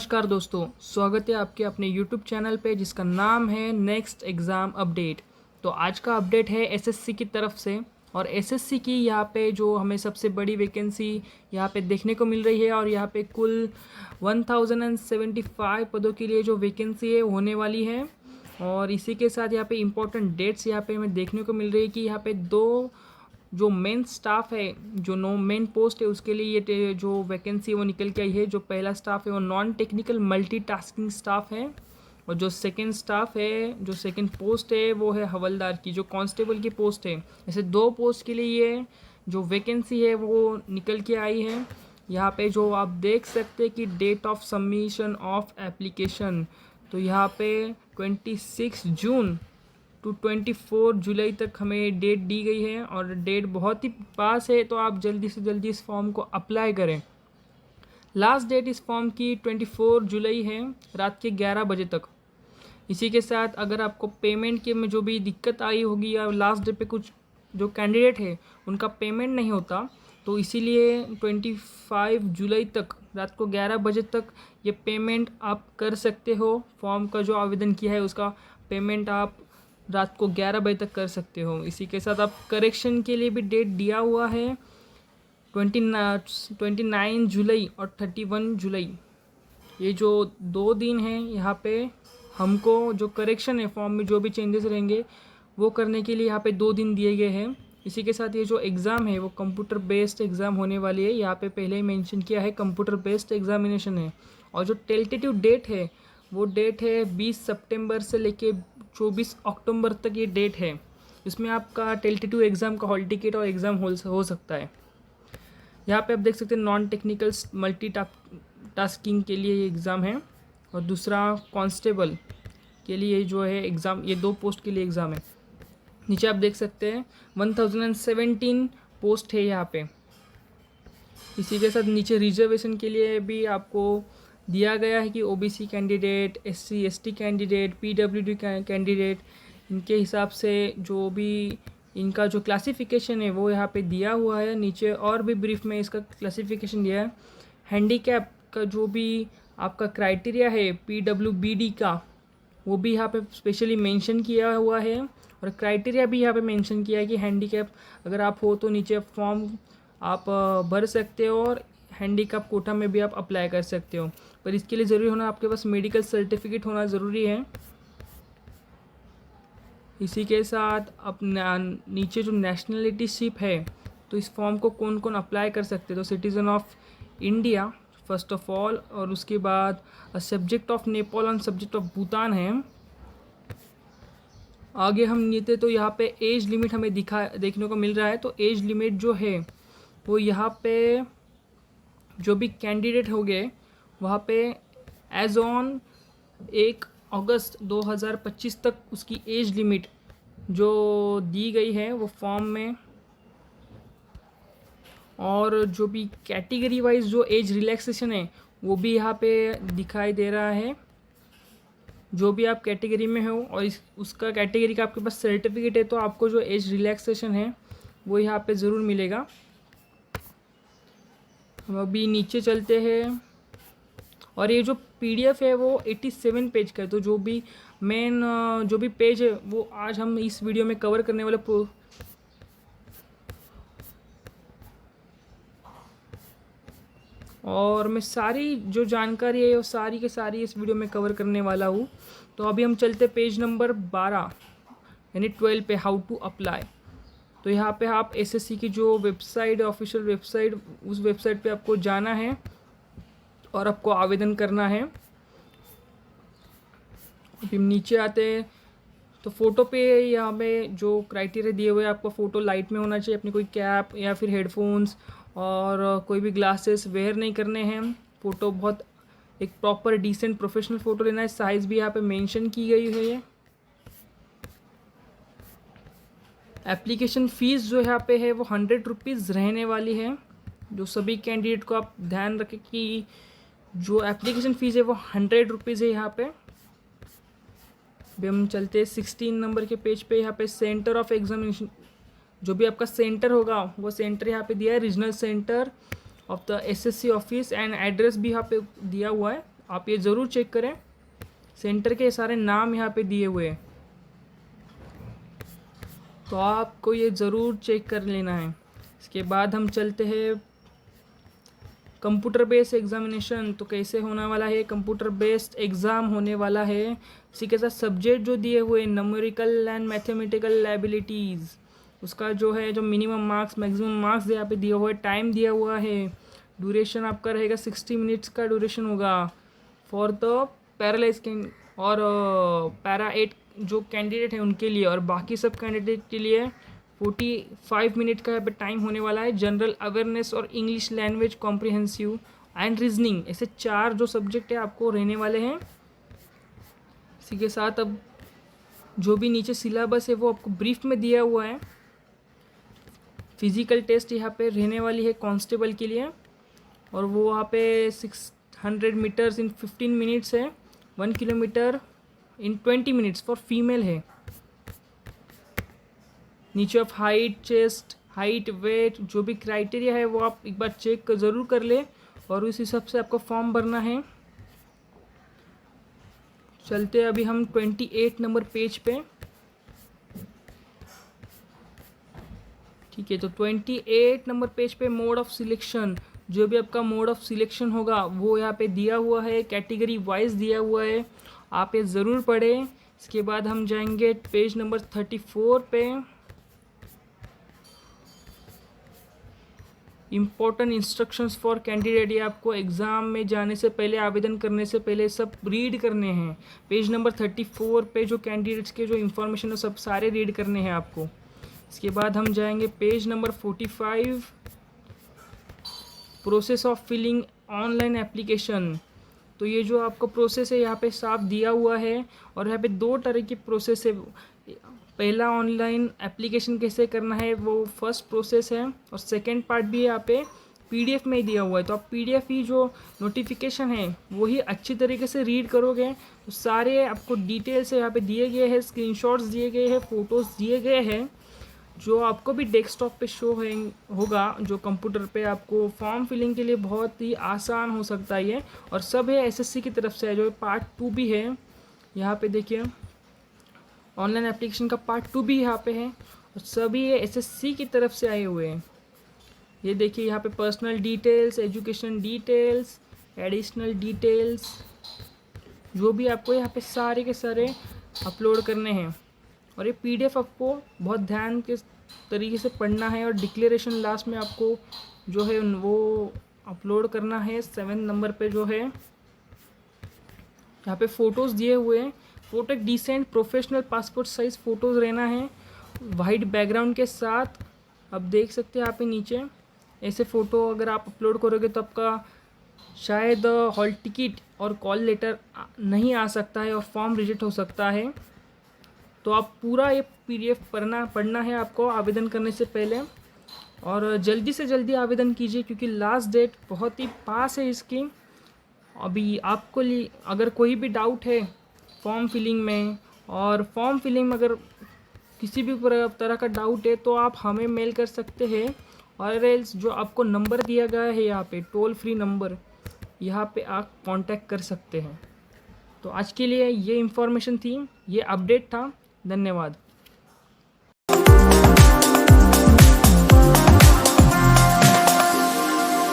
नमस्कार दोस्तों, स्वागत है आपके अपने YouTube चैनल पे जिसका नाम है नेक्स्ट एग्ज़ाम अपडेट। तो आज का अपडेट है एसएससी की तरफ से। और एसएससी की यहाँ पे जो हमें सबसे बड़ी वैकेंसी यहाँ पे देखने को मिल रही है और यहाँ पे कुल 1075 पदों के लिए जो वैकेंसी है होने वाली है। और इसी के साथ यहाँ पे इम्पोर्टेंट डेट्स यहाँ पे हमें देखने को मिल रही है कि यहाँ पे दो जो मेन स्टाफ है, जो नो मेन पोस्ट है उसके लिए ये जो वैकेंसी है वो निकल के आई है। जो पहला स्टाफ है वो नॉन टेक्निकल मल्टीटास्किंग स्टाफ है और जो सेकंड स्टाफ है, जो सेकंड पोस्ट है वो है हवलदार की, जो कांस्टेबल की पोस्ट है। ऐसे दो पोस्ट के लिए ये जो वैकेंसी है वो निकल के आई है। यहाँ पे जो आप देख सकते हैं कि date of submission of application, तो यहाँ पे 26 जून टू 24 जुलाई तक हमें डेट दी गई है और डेट बहुत ही पास है, तो आप जल्दी से जल्दी इस फॉर्म को अप्लाई करें। लास्ट डेट इस फॉर्म की 24 जुलाई है, रात के 11 बजे तक। इसी के साथ अगर आपको पेमेंट के में जो भी दिक्कत आई होगी या लास्ट डे पे कुछ जो कैंडिडेट है उनका पेमेंट नहीं होता, तो इसीलिए 25 जुलाई तक रात को 11 बजे तक ये पेमेंट आप कर सकते हो। फॉर्म का जो आवेदन किया है उसका पेमेंट आप रात को 11 बजे तक कर सकते हो। इसी के साथ आप करेक्शन के लिए भी डेट दिया हुआ है 29 जुलाई और 31 जुलाई। ये जो 2 दिन हैं यहाँ पे हमको जो करेक्शन है फॉर्म में जो भी चेंजेस रहेंगे वो करने के लिए यहाँ पे 2 दिन दिए गए हैं। इसी के साथ ये जो एग्ज़ाम है वो कंप्यूटर बेस्ड एग्ज़ाम होने वाली है। यहाँ पे पहले ही मेंशन किया है कंप्यूटर बेस्ड एग्जामिनेशन है। और जो टेंटेटिव डेट है वो डेट है 20 सितंबर से लेके 24 अक्टूबर तक ये डेट है। इसमें आपका टेंटेटिव एग्ज़ाम का हॉल टिकट और एग्ज़ाम हो सकता है। यहाँ पे आप देख सकते हैं नॉन टेक्निकल मल्टी टास्किंग के लिए ये एग्ज़ाम है और दूसरा कांस्टेबल के लिए जो है एग्ज़ाम, ये 2 पोस्ट के लिए एग्ज़ाम है। नीचे आप देख सकते हैं 1017 पोस्ट है यहाँ पे। इसी के साथ नीचे रिजर्वेशन के लिए भी आपको दिया गया है कि OBC candidate, SC ST candidate, PWD candidate, इनके हिसाब से जो भी इनका जो क्लासिफिकेशन है वो यहाँ पे दिया हुआ है। नीचे और भी ब्रीफ में इसका क्लासिफिकेशन दिया है। हैंडीकैप का जो भी आपका क्राइटेरिया है पीडब्ल्यूबीडी का, वो भी यहाँ पे स्पेशली मेंशन किया हुआ है और क्राइटेरिया भी यहाँ पे मेंशन किया है कि हैंडीकैप अगर आप हो तो नीचे फॉर्म आप भर सकते हो और हैंडीकैप कोटा में भी आप अप्लाई कर सकते हो। पर इसके लिए ज़रूरी होना आपके पास मेडिकल सर्टिफिकेट होना ज़रूरी है। इसी के साथ अपना नीचे जो नेशनलिटीशिप है, तो इस फॉर्म को कौन कौन अप्लाई कर सकते हैं, तो citizen of India first of all, और उसके बाद सब्जेक्ट ऑफ नेपाल और सब्जेक्ट ऑफ भूटान है। आगे हम नीचे तो यहाँ पे एज लिमिट हमें देखने को मिल रहा है। तो एज लिमिट जो है वो यहाँ पे जो भी कैंडिडेट हो गए वहाँ पे एज ऑन 1 अगस्त 2025 तक उसकी एज लिमिट जो दी गई है वो फॉर्म में। और जो भी कैटेगरी वाइज जो एज रिलैक्सेशन है वो भी यहाँ पे दिखाई दे रहा है। जो भी आप कैटेगरी में हो और उसका कैटेगरी का आपके पास सर्टिफिकेट है तो आपको जो एज रिलैक्सेशन है वो यहाँ पे ज़रूर मिलेगा। हम अभी नीचे चलते हैं और ये जो पीडीएफ है वो 87 पेज का है। तो जो भी मेन जो भी पेज है वो आज हम इस वीडियो में कवर करने वाले और मैं सारी जो जानकारी है वो सारी के सारी इस वीडियो में कवर करने वाला हूँ। तो अभी हम चलते पेज नंबर 12 यानी 12 पे, हाउ टू अप्लाई। तो यहाँ पे आप एसएससी की जो वेबसाइट है, ऑफिशियल वेबसाइट, उस वेबसाइट पे आपको जाना है और आपको आवेदन करना है। अभी हम नीचे आते हैं तो फ़ोटो पे यहाँ पे जो क्राइटेरिया दिए हुए हैं, आपका फ़ोटो लाइट में होना चाहिए, अपनी कोई कैप या फिर हेडफोन्स और कोई भी ग्लासेस वेयर नहीं करने हैं। फ़ोटो बहुत एक प्रॉपर डिसेंट प्रोफेशनल फ़ोटो लेना है। साइज़ भी यहाँ पे मेंशन की गई है। एप्लीकेशन फ़ीस जो यहाँ पे है वो 100 रुपीज़ रहने वाली है। जो सभी कैंडिडेट को आप ध्यान रखें कि जो एप्लीकेशन फ़ीस है वो 100 रुपीज़ है यहाँ पे। अभी हम चलते हैं 16 नंबर के पेज पे। यहाँ पे सेंटर ऑफ एग्जामिनेशन, जो भी आपका सेंटर होगा वो सेंटर यहाँ पे दिया है, regional centre of the assessee office, and address भी यहाँ पे दिया हुआ है। आप ये ज़रूर चेक करें। सेंटर के सारे नाम यहाँ पे दिए हुए हैं, तो आपको ये ज़रूर चेक कर लेना है। इसके बाद हम चलते हैं कंप्यूटर बेस्ड एग्जामिनेशन। तो कैसे होने वाला है, कंप्यूटर बेस्ड एग्ज़ाम होने वाला है। इसी के साथ सब्जेक्ट जो दिए हुए न्यूमेरिकल एंड मैथमेटिकल एबिलिटीज़, उसका जो है जो मिनिमम मार्क्स मैक्सिमम मार्क्स यहाँ पे दिए हुए, टाइम दिया हुआ है, ड्यूरेशन आपका रहेगा 60 मिनट्स का ड्यूरेशन होगा फॉर द पैरालाइज और पैरा 8 जो कैंडिडेट हैं उनके लिए, और बाकी सब कैंडिडेट के लिए 45 मिनट का यहाँ पे टाइम होने वाला है। जनरल अवेयरनेस और English language comprehensive and reasoning, ऐसे 4 जो सब्जेक्ट है आपको रहने वाले हैं। इसी के साथ अब जो भी नीचे सिलेबस है वो आपको ब्रीफ में दिया हुआ है। फिजिकल टेस्ट यहाँ पे रहने वाली है कांस्टेबल के लिए, और वो वहाँ पे 600 मीटर्स इन 15 मिनट्स है, 1 kilometre in 20 minutes for female है। नीचे of height, chest height, weight, जो भी क्राइटेरिया है वो आप एक बार चेक ज़रूर कर ले, और उस हिसाब से आपको फॉर्म भरना है। चलते अभी हम 28 नंबर पेज पे। ठीक है, तो 28 नंबर पेज पे मोड ऑफ सिलेक्शन, जो भी आपका मोड ऑफ सिलेक्शन होगा वो यहाँ पे दिया हुआ है, कैटेगरी वाइज दिया हुआ है, आप ये ज़रूर पढ़ें। इसके बाद हम जाएंगे पेज नंबर 34 पे। इम्पोर्टेंट इंस्ट्रक्शंस फॉर कैंडिडेट, ये आपको एग्ज़ाम में जाने से पहले, आवेदन करने से पहले सब रीड करने हैं। पेज नंबर 34 पे जो कैंडिडेट्स के जो इन्फॉर्मेशन है सब सारे रीड करने हैं आपको। इसके बाद हम जाएंगे page number 45, process of filling online application. तो ये जो आपका प्रोसेस है यहाँ पे साफ दिया हुआ है, और यहाँ पे 2 तरह की प्रोसेस है। पहला ऑनलाइन एप्लीकेशन कैसे करना है वो फर्स्ट प्रोसेस है, और सेकंड पार्ट भी यहाँ पे पीडीएफ में ही दिया हुआ है। तो आप पीडीएफ ही जो नोटिफिकेशन है वही अच्छी तरीके से रीड करोगे तो सारे आपको डिटेल्स यहाँ पे दिए गए हैं, स्क्रीनशॉट्स दिए गए हैं, फ़ोटोज़ दिए गए हैं, जो आपको भी डेस्कटॉप पे शो होगा, जो कंप्यूटर पे आपको फॉर्म फिलिंग के लिए बहुत ही आसान हो सकता है ये। और सब है एसएससी की तरफ से है, जो पार्ट 2 भी है। यहाँ पे देखिए ऑनलाइन एप्लीकेशन का पार्ट 2 भी यहाँ पे है, और सभी ये एसएससी की तरफ से आए हुए हैं। ये देखिए यहाँ पे personal details, education details, additional details, जो भी आपको यहाँ पे सारे के सारे अपलोड करने हैं। और ये पीडीएफ आपको बहुत ध्यान के तरीके से पढ़ना है, और डिक्लेरेशन लास्ट में आपको जो है वो अपलोड करना है 7 नंबर पे। जो है यहाँ पे फ़ोटोज़ दिए हुए हैं, फ़ोटो एक decent professional passport size photos रहना है वाइट बैकग्राउंड के साथ। आप देख सकते हैं यहाँ पे नीचे ऐसे फ़ोटो अगर आप अपलोड करोगे तो आपका शायद हॉल टिकट और कॉल लेटर नहीं आ सकता है, और फॉर्म रिजेक्ट हो सकता है। तो आप पूरा ये पीडीएफ पढ़ना है आपको आवेदन करने से पहले, और जल्दी से जल्दी आवेदन कीजिए क्योंकि लास्ट डेट बहुत ही पास है इसकी। अभी आपको अगर कोई भी डाउट है फॉर्म फिलिंग में, और फॉर्म फिलिंग में अगर किसी भी तरह का डाउट है तो आप हमें मेल कर सकते हैं, और एल्स जो आपको नंबर दिया गया है यहाँ पे टोल फ्री नंबर, यहाँ पे आप कांटेक्ट कर सकते हैं। तो आज के लिए ये इन्फॉर्मेशन थी, ये अपडेट था। धन्यवाद।